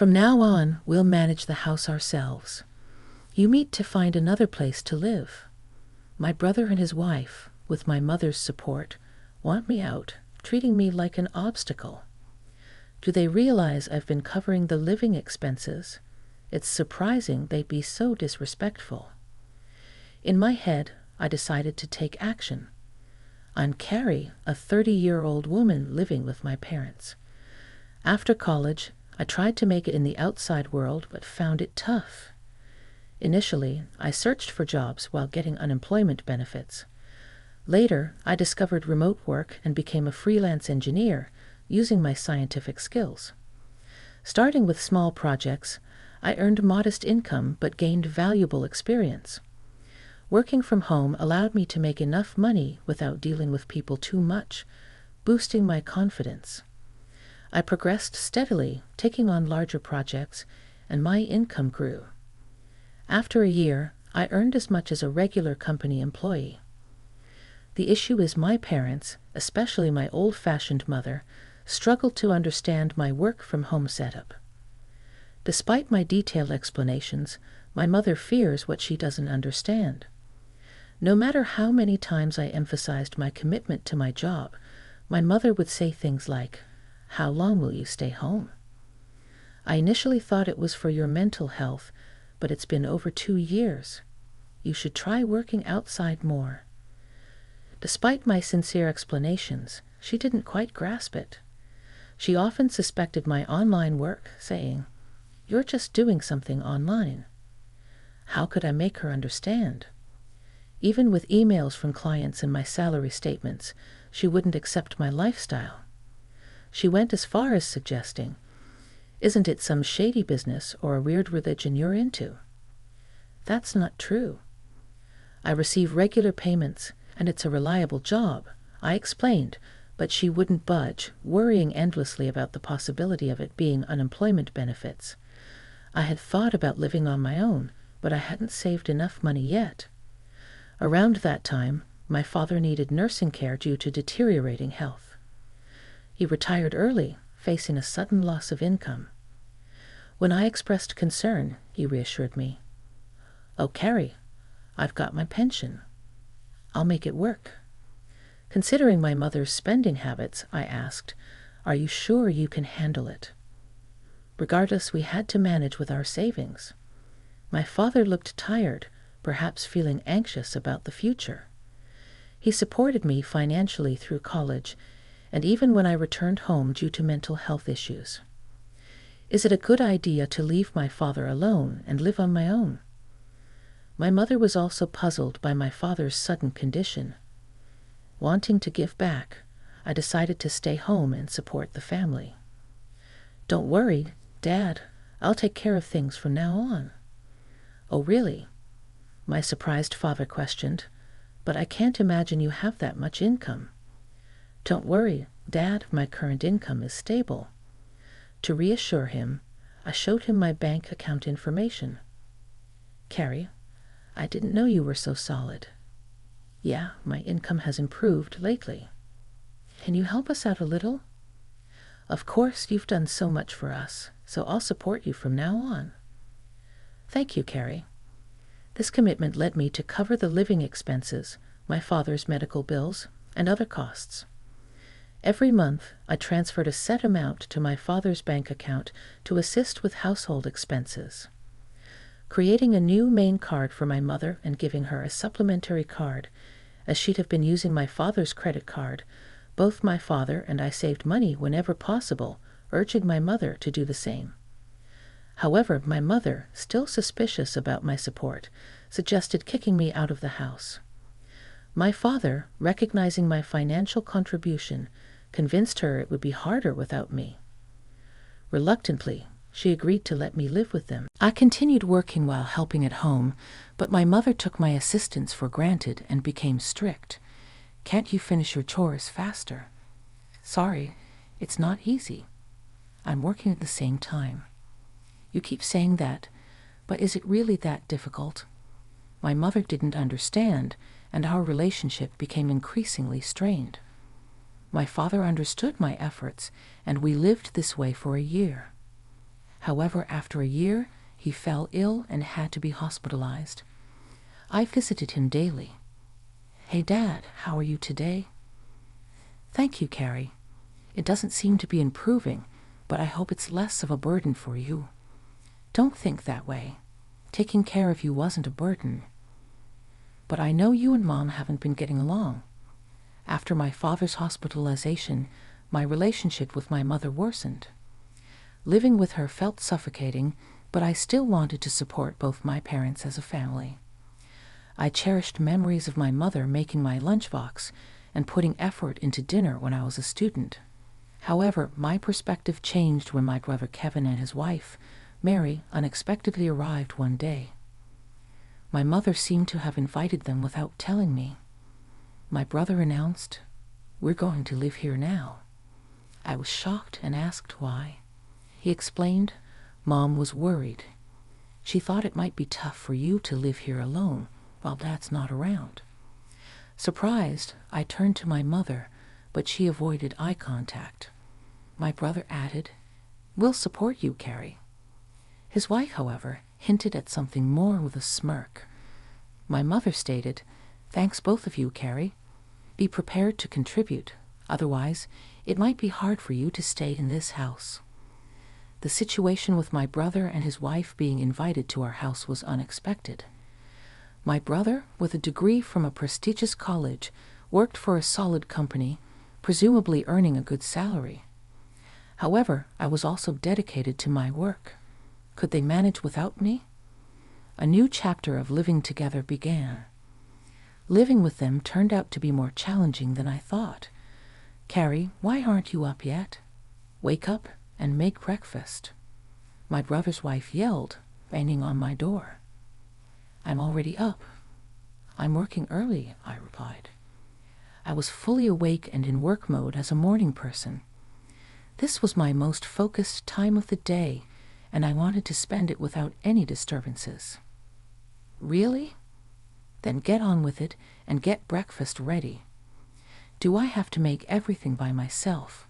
From now on, we'll manage the house ourselves. You meet to find another place to live. My brother and his wife, with my mother's support, want me out, treating me like an obstacle. Do they realize I've been covering the living expenses? It's surprising they'd be so disrespectful. In my head, I decided to take action. I'm Carrie, a 30-year-old woman living with my parents. After college, I tried to make it in the outside world, but found it tough. Initially, I searched for jobs while getting unemployment benefits. Later, I discovered remote work and became a freelance engineer, using my scientific skills. Starting with small projects, I earned modest income but gained valuable experience. Working from home allowed me to make enough money without dealing with people too much, boosting my confidence. I progressed steadily, taking on larger projects, and my income grew. After a year, I earned as much as a regular company employee. The issue is my parents, especially my old-fashioned mother, struggled to understand my work-from-home setup. Despite my detailed explanations, my mother fears what she doesn't understand. No matter how many times I emphasized my commitment to my job, my mother would say things like, "How long will you stay home?" I initially thought it was for your mental health, but it's been over 2 years. You should try working outside more. Despite my sincere explanations, she didn't quite grasp it. She often suspected my online work, saying, "You're just doing something online." How could I make her understand? Even with emails from clients and my salary statements, she wouldn't accept my lifestyle. She went as far as suggesting, "Isn't it some shady business or a weird religion you're into?" That's not true. I receive regular payments, and it's a reliable job, I explained, but she wouldn't budge, worrying endlessly about the possibility of it being unemployment benefits. I had thought about living on my own, but I hadn't saved enough money yet. Around that time, my father needed nursing care due to deteriorating health. He retired early, facing a sudden loss of income. When I expressed concern, he reassured me. "Oh, Carrie, I've got my pension. I'll make it work." Considering my mother's spending habits, I asked, "Are you sure you can handle it?" Regardless, we had to manage with our savings. My father looked tired, perhaps feeling anxious about the future. He supported me financially through college, and even when I returned home due to mental health issues. Is it a good idea to leave my father alone and live on my own? My mother was also puzzled by my father's sudden condition. Wanting to give back, I decided to stay home and support the family. "Don't worry, Dad, I'll take care of things from now on." "Oh, really?" my surprised father questioned, "but I can't imagine you have that much income." "Don't worry, Dad, my current income is stable." To reassure him, I showed him my bank account information. "Carrie, I didn't know you were so solid." "Yeah, my income has improved lately." "Can you help us out a little?" "Of course, you've done so much for us, so I'll support you from now on." "Thank you, Carrie." This commitment led me to cover the living expenses, my father's medical bills, and other costs. Every month, I transferred a set amount to my father's bank account to assist with household expenses. Creating a new main card for my mother and giving her a supplementary card, as she'd have been using my father's credit card, both my father and I saved money whenever possible, urging my mother to do the same. However, my mother, still suspicious about my support, suggested kicking me out of the house. My father, recognizing my financial contribution, convinced her it would be harder without me. Reluctantly, she agreed to let me live with them. I continued working while helping at home, but my mother took my assistance for granted and became strict. "Can't you finish your chores faster?" "Sorry, it's not easy. I'm working at the same time." "You keep saying that, but is it really that difficult?" My mother didn't understand, and our relationship became increasingly strained. My father understood my efforts, and we lived this way for a year. However, after a year, he fell ill and had to be hospitalized. I visited him daily. "Hey, Dad, how are you today?" "Thank you, Carrie. It doesn't seem to be improving, but I hope it's less of a burden for you." "Don't think that way. Taking care of you wasn't a burden." "But I know you and Mom haven't been getting along. After my father's hospitalization, my relationship with my mother worsened. Living with her felt suffocating, but I still wanted to support both my parents as a family. I cherished memories of my mother making my lunchbox and putting effort into dinner when I was a student. However, my perspective changed when my brother Kevin and his wife, Mary, unexpectedly arrived one day. My mother seemed to have invited them without telling me. My brother announced, "We're going to live here now." I was shocked and asked why. He explained, "Mom was worried. She thought it might be tough for you to live here alone while Dad's not around." Surprised, I turned to my mother, but she avoided eye contact. My brother added, "We'll support you, Carrie." His wife, however, hinted at something more with a smirk. My mother stated, "Thanks both of you, Carrie. Be prepared to contribute. Otherwise, it might be hard for you to stay in this house." The situation with my brother and his wife being invited to our house was unexpected. My brother, with a degree from a prestigious college, worked for a solid company, presumably earning a good salary. However, I was also dedicated to my work. Could they manage without me? A new chapter of living together began. Living with them turned out to be more challenging than I thought. "Carrie, why aren't you up yet? Wake up and make breakfast." My brother's wife yelled, banging on my door. "I'm already up." "I'm working early," I replied. I was fully awake and in work mode as a morning person. This was my most focused time of the day, and I wanted to spend it without any disturbances. "Really? Then get on with it and get breakfast ready. Do I have to make everything by myself?"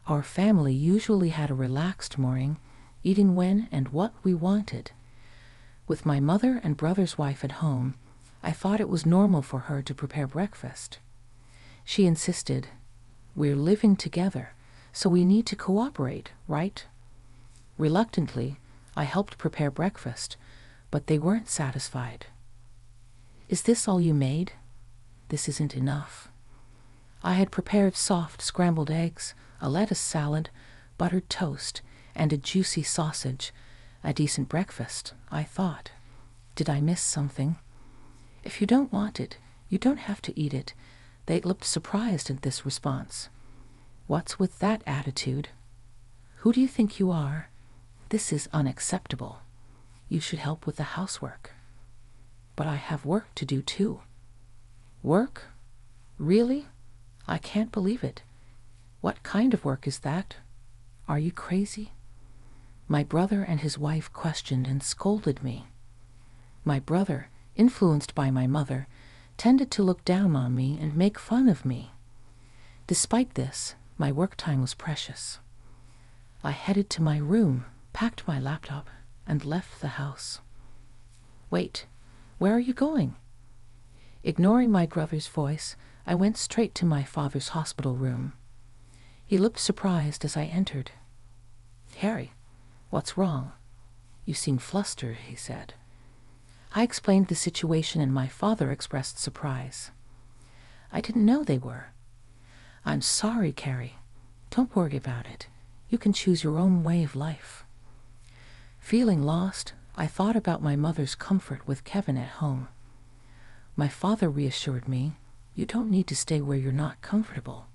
Our family usually had a relaxed morning, eating when and what we wanted. With my mother and brother's wife at home, I thought it was normal for her to prepare breakfast. She insisted, "We're living together, so we need to cooperate, right?" Reluctantly, I helped prepare breakfast, but they weren't satisfied. "Is this all you made?" "This isn't enough." I had prepared soft scrambled eggs, a lettuce salad, buttered toast, and a juicy sausage. A decent breakfast, I thought. Did I miss something? "If you don't want it, you don't have to eat it." They looked surprised at this response. "What's with that attitude?" "Who do you think you are? This is unacceptable. You should help with the housework." "But I have work to do too." "Work? Really? I can't believe it. What kind of work is that? Are you crazy?" My brother and his wife questioned and scolded me. My brother, influenced by my mother, tended to look down on me and make fun of me. Despite this, my work time was precious. I headed to my room, packed my laptop, and left the house. "Wait, where are you going?" Ignoring my brother's voice, I went straight to my father's hospital room. He looked surprised as I entered. "Harry, what's wrong? You seem flustered," he said. I explained the situation and my father expressed surprise. "I didn't know they were." "I'm sorry, Carrie. Don't worry about it. You can choose your own way of life." Feeling lost, I thought about my mother's comfort with Kevin at home. My father reassured me, "You don't need to stay where you're not comfortable.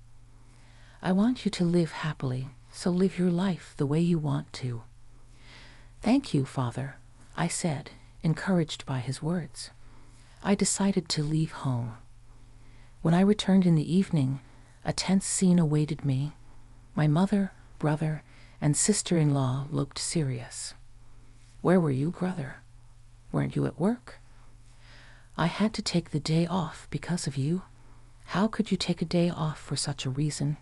I want you to live happily, so live your life the way you want to." "Thank you, Father," I said, encouraged by his words. I decided to leave home. When I returned in the evening, a tense scene awaited me. My mother, brother, and sister-in-law looked serious. "Where were you, brother? Weren't you at work?" "I had to take the day off because of you." "How could you take a day off for such a reason?"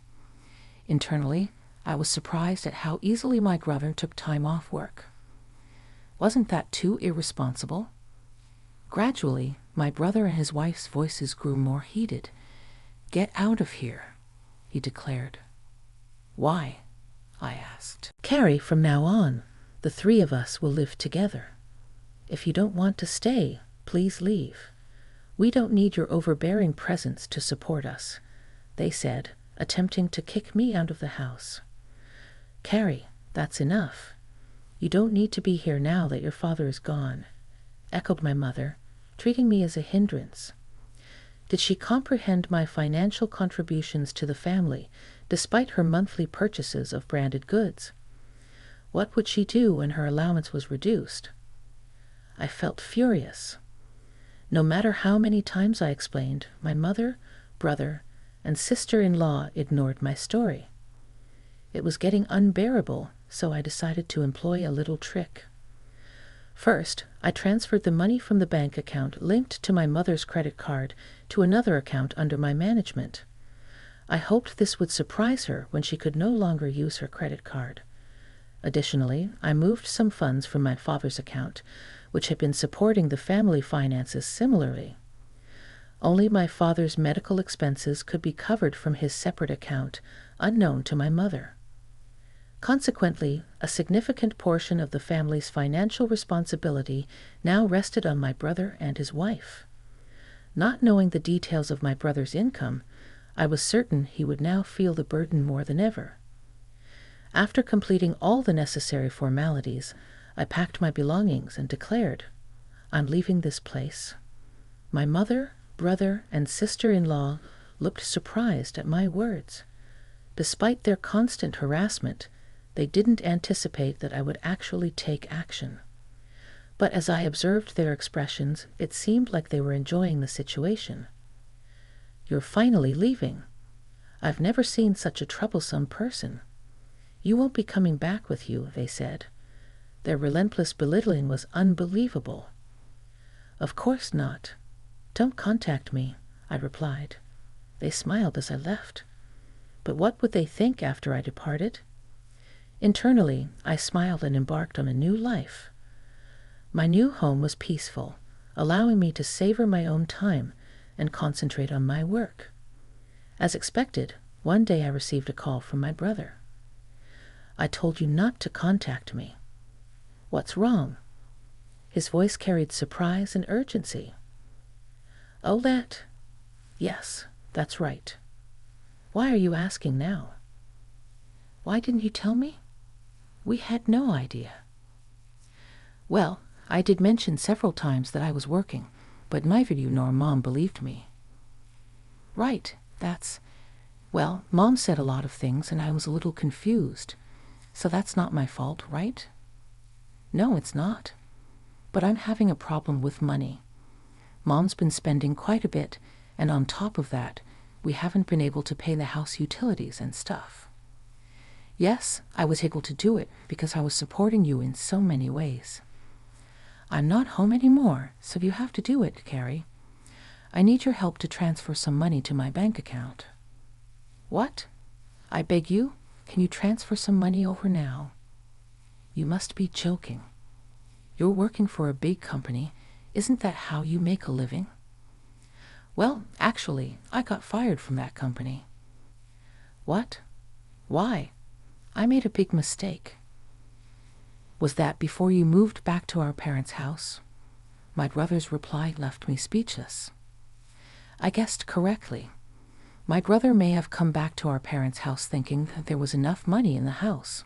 Internally, I was surprised at how easily my brother took time off work. Wasn't that too irresponsible? Gradually, my brother and his wife's voices grew more heated. "Get out of here," he declared. "Why?" I asked. "Carrie, from now on, the three of us will live together. If you don't want to stay, please leave. We don't need your overbearing presence to support us," they said, attempting to kick me out of the house. "Carrie, that's enough. You don't need to be here now that your father is gone," echoed my mother, treating me as a hindrance. Did she comprehend my financial contributions to the family, despite her monthly purchases of branded goods? What would she do when her allowance was reduced? I felt furious. No matter how many times I explained, my mother, brother, and sister-in-law ignored my story. It was getting unbearable, so I decided to employ a little trick. First, I transferred the money from the bank account linked to my mother's credit card to another account under my management. I hoped this would surprise her when she could no longer use her credit card. Additionally, I moved some funds from my father's account, which had been supporting the family finances similarly. Only my father's medical expenses could be covered from his separate account, unknown to my mother. Consequently, a significant portion of the family's financial responsibility now rested on my brother and his wife. Not knowing the details of my brother's income, I was certain he would now feel the burden more than ever. After completing all the necessary formalities, I packed my belongings and declared, "I'm leaving this place." My mother, brother, and sister-in-law looked surprised at my words. Despite their constant harassment, they didn't anticipate that I would actually take action. But as I observed their expressions, it seemed like they were enjoying the situation. "You're finally leaving. I've never seen such a troublesome person. You won't be coming back with you," they said. Their relentless belittling was unbelievable. "Of course not. Don't contact me," I replied. They smiled as I left. But what would they think after I departed? Internally, I smiled and embarked on a new life. My new home was peaceful, allowing me to savor my own time and concentrate on my work. As expected, one day I received a call from my brother. "I told you not to contact me. What's wrong?" His voice carried surprise and urgency. "Oh, that? Yes, that's right. Why are you asking now?" "Why didn't you tell me? We had no idea." "Well, I did mention several times that I was working, but neither you nor Mom believed me." "Right, well, Mom said a lot of things and I was a little confused. So that's not my fault, right?" "No, it's not. But I'm having a problem with money. Mom's been spending quite a bit, and on top of that, we haven't been able to pay the house utilities and stuff." "Yes, I was able to do it because I was supporting you in so many ways." "I'm not home anymore, so you have to do it, Carrie. I need your help to transfer some money to my bank account." "What? I beg you, can you transfer some money over now?" "You must be joking. You're working for a big company. Isn't that how you make a living?" "Well, actually, I got fired from that company." "What? Why? I made a big mistake." "Was that before you moved back to our parents' house?" My brother's reply left me speechless. I guessed correctly. My brother may have come back to our parents' house thinking that there was enough money in the house.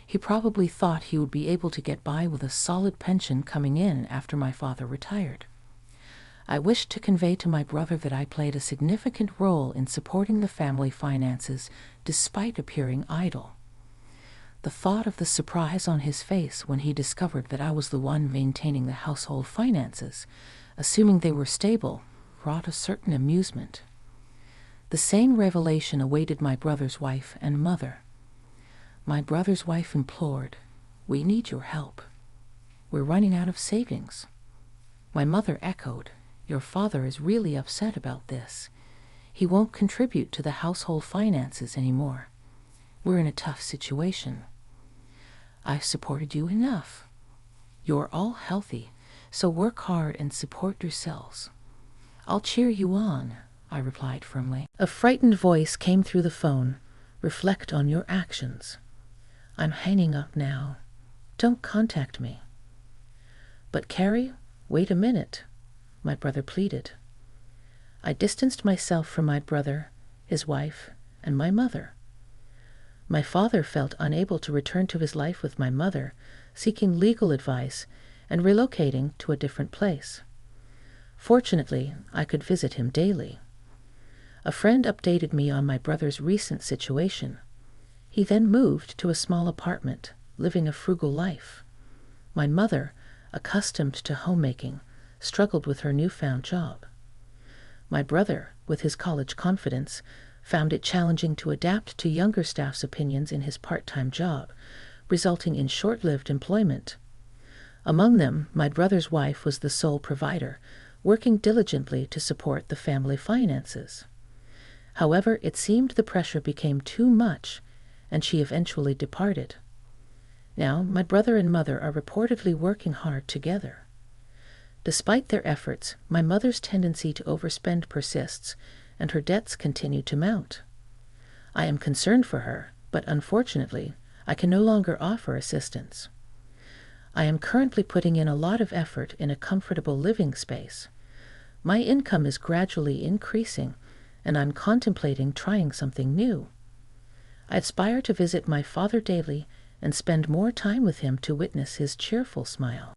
He probably thought he would be able to get by with a solid pension coming in after my father retired. I wished to convey to my brother that I played a significant role in supporting the family finances despite appearing idle. The thought of the surprise on his face when he discovered that I was the one maintaining the household finances, assuming they were stable, brought a certain amusement. The same revelation awaited my brother's wife and mother. My brother's wife implored, "We need your help. We're running out of savings." My mother echoed, "Your father is really upset about this. He won't contribute to the household finances anymore. We're in a tough situation. I've supported you enough. You're all healthy, so work hard and support yourselves. I'll cheer you on, I replied firmly. A frightened voice came through the phone. Reflect on your actions. I'm hanging up now. Don't contact me. But Carrie, wait a minute, my brother pleaded. I distanced myself from my brother, his wife, and my mother. My father felt unable to return to his life with my mother, seeking legal advice and relocating to a different place. Fortunately, I could visit him daily. A friend updated me on my brother's recent situation. He then moved to a small apartment, living a frugal life. My mother, accustomed to homemaking, struggled with her newfound job. My brother, with his college confidence, found it challenging to adapt to younger staff's opinions in his part-time job, resulting in short-lived employment. Among them, my brother's wife was the sole provider, working diligently to support the family finances. However, it seemed the pressure became too much, and she eventually departed. Now, my brother and mother are reportedly working hard together. Despite their efforts, my mother's tendency to overspend persists, and her debts continue to mount. I am concerned for her, but unfortunately, I can no longer offer assistance. I am currently putting in a lot of effort in a comfortable living space. My income is gradually increasing, and I'm contemplating trying something new. I aspire to visit my father daily and spend more time with him to witness his cheerful smile.